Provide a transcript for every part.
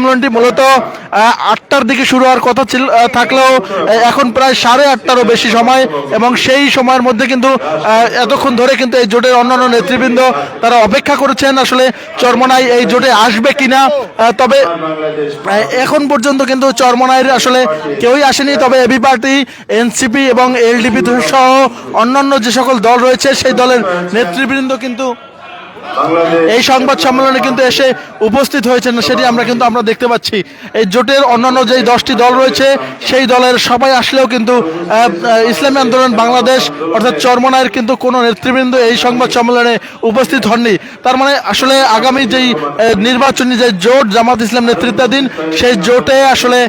সম্মেলনটি মূলত 8টার দিকে শুরু হওয়ার কথা ছিল, থাকলেও এখন প্রায় 8:30টারও বেশি সময়, এবং সেই সময়ের মধ্যে কিন্তু এতক্ষণ ধরে কিন্তু এই জোটের অন্যান্য নেতৃবৃন্দ তারা অপেক্ষা করেছেন আসলে চরমোনাই এই জোটে আসবে কিনা। তবে এখন পর্যন্ত কিন্তু চরমোনাইয়ের আসলে কেউই আসেনি। তবে এবি পার্টি, এনসিপি এবং এলডিপি সহ অন্যান্য যে সকল দল রয়েছে সেই দলের নেতৃবৃন্দ কিন্তু এই সংবাদ সম্মেলনে কিন্তু এসে উপস্থিত হয়েছেন, সেটি আমরা দেখতে পাচ্ছি। এই জোটের অন্যান্য যেই 10টি দল রয়েছে সেই দলের সবাই আসলেও কিন্তু ইসলামী আন্দোলন বাংলাদেশ অর্থাৎ চরমোনাইয়ের কিন্তু কোনো নেতৃবৃন্দ এই সংবাদ সম্মেলনে উপস্থিত হননি। তার মানে আসলে আগামী যেই নির্বাচনী যে জোট জামাত ইসলাম নেতৃত্বাধীন সেই জোটে আসলে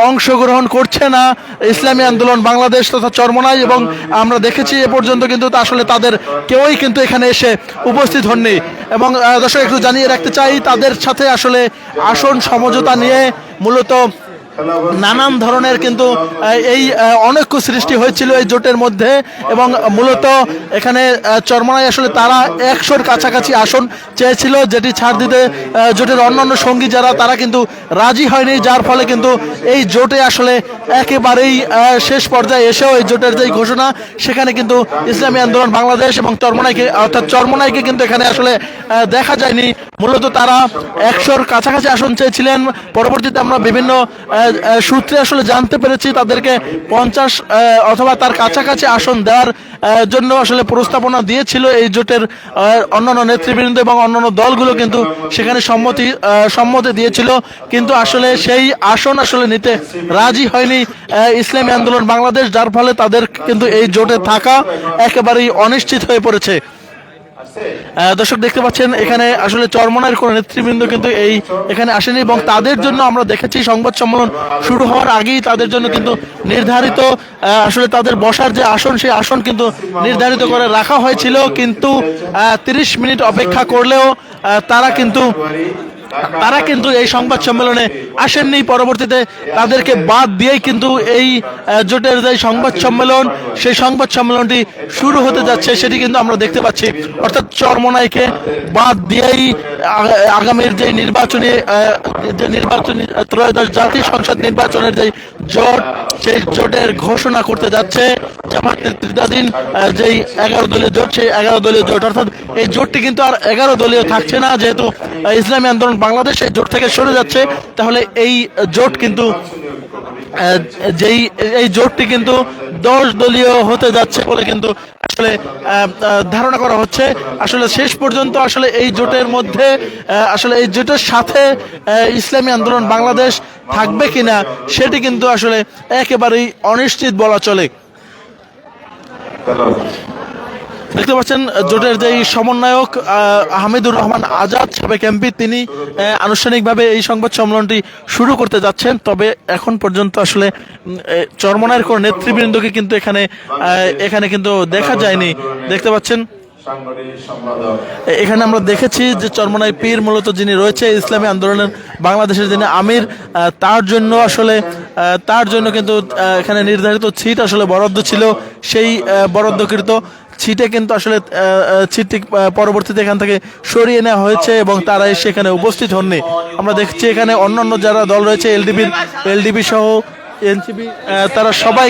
অংশগ্রহণ করছে না ইসলামী আন্দোলন বাংলাদেশ তথা চরমোনাই, এবং আমরা দেখেছি এ পর্যন্ত কিন্তু আসলে তাদের কেউই কিন্তু এখানে এসে উপস্থিত হননি। এবং দর্শক একটু জানিয়ে রাখতে চাই, তাদের সাথে আসলে আসন সমঝোতা নিয়ে মূলত নানান ধরনের কিন্তু এই অনৈক্য সৃষ্টি হয়েছিল এই জোটের মধ্যে, এবং মূলত এখানে চরমোনাই আসলে তারা 100-র কাছাকাছি আসন চেয়েছিল, যেটি ছাড় দিতে জোটের অন্যান্য সঙ্গী যারা তারা কিন্তু রাজি হয়নি, যার ফলে কিন্তু এই জোটে আসলে একেবারেই শেষ পর্যায়ে এসেও এই জোটের যেই ঘোষণা সেখানে কিন্তু ইসলামী আন্দোলন বাংলাদেশ এবং চরমোনাইকে কিন্তু এখানে আসলে দেখা যায়নি। মূলত তারা 100-র কাছাকাছি আসন চেয়েছিলেন। পরবর্তীতে আমরা বিভিন্ন সূত্রে আসলে জানতে পেরেছি তাদেরকে 50 অথবা তার কাছাকাছি আসন দেওয়ার জন্য আসলে প্রস্তাবনা দিয়েছিল এই জোটের অন্যান্য নেতৃবৃন্দ, এবং অন্যান্য দলগুলো কিন্তু সেখানে সম্মতি দিয়েছিল, কিন্তু আসলে সেই আসন আসলে নিতে রাজি হয়নি ইসলামী আন্দোলন বাংলাদেশ, যার ফলে তাদের কিন্তু এই জোটে থাকা একেবারেই অনিশ্চিত হয়ে পড়েছে। দর্শক দেখতে পাচ্ছেন এখানে আসলে চরমোনাইয়ের কোনো নেতৃবৃন্দ কিন্তু এখানে আসেনি, এবং তাদের জন্য আমরা দেখেছি সংবাদ সম্মেলন শুরু হওয়ার আগেই তাদের জন্য কিন্তু নির্ধারিত আসলে তাদের বসার যে আসন সেই আসন কিন্তু নির্ধারিত করে রাখা হয়েছিল, কিন্তু 30 মিনিট অপেক্ষা করলেও তারা কিন্তু এই সংবাদ সম্মেলনে আসেননি। পরবর্তীতে তাদেরকে বাদ দিয়েই কিন্তু এই জোটের যে সংবাদ সম্মেলন সেই সংবাদ সম্মেলনটি শুরু হতে যাচ্ছে সেটি কিন্তু আমরা দেখতে পাচ্ছি। অর্থাৎ চরমোনাইকে বাদ দিয়েই আগামীর যে নির্বাচনী ত্রয়োদশ জাতীয় সংসদ নির্বাচনের যে জোট সেই জোটের ঘোষণা করতে যাচ্ছে জামাত নেতৃত্বাধীন যেই 11 দলীয় জোট, সেই 11 দলীয় জোট। অর্থাৎ এই জোটটি কিন্তু আর 11 দলীয় থাকছে না, যেহেতু ইসলামী আন্দোলন বাংলাদেশ এই জোট থেকে সরে যাচ্ছে। তাহলে এই জোট কিন্তু এই জোটটি কিন্তু 10 দলীয় হতে যাচ্ছে বলে কিন্তু আসলে ধারণা করা হচ্ছে। আসলে শেষ পর্যন্ত আসলে এই জোটের মধ্যে আসলে এই জোটের সাথে ইসলামী আন্দোলন বাংলাদেশ থাকবে কিনা সেটি কিন্তু আসলে একেবারেই অনিশ্চিত বলা চলে। দেখতে পাচ্ছেন জোটের যেই সমন্বয়ক হামিদুর রহমান আজাদ সাবেক এমপি, তিনি আনুষ্ঠানিকভাবে এই সংবাদ সম্মেলনটি শুরু করতে যাচ্ছেন। তবে এখন পর্যন্ত আসলে চরমোনাইয়ের কোনো নেতৃবৃন্দকে কিন্তু এখানে কিন্তু দেখা যায়নি। দেখতে পাচ্ছেন এখানে আমরা দেখেছি যে চরমোনাই পীর মূলত যিনি রয়েছে ইসলামী আন্দোলনের বাংলাদেশের যিনি আমির, তার জন্য কিন্তু এখানে নির্ধারিত সিট আসলে বরাদ্দ ছিল, সেই বরাদ্দকৃত সিটে কিন্তু আসলে সিটটি পরবর্তীতে এখান থেকে সরিয়ে নেওয়া হয়েছে, এবং তারা সেখানে উপস্থিত হননি। আমরা দেখছি এখানে অন্যান্য যারা দল রয়েছে এলডিপি সহ এনসিপি, তারা সবাই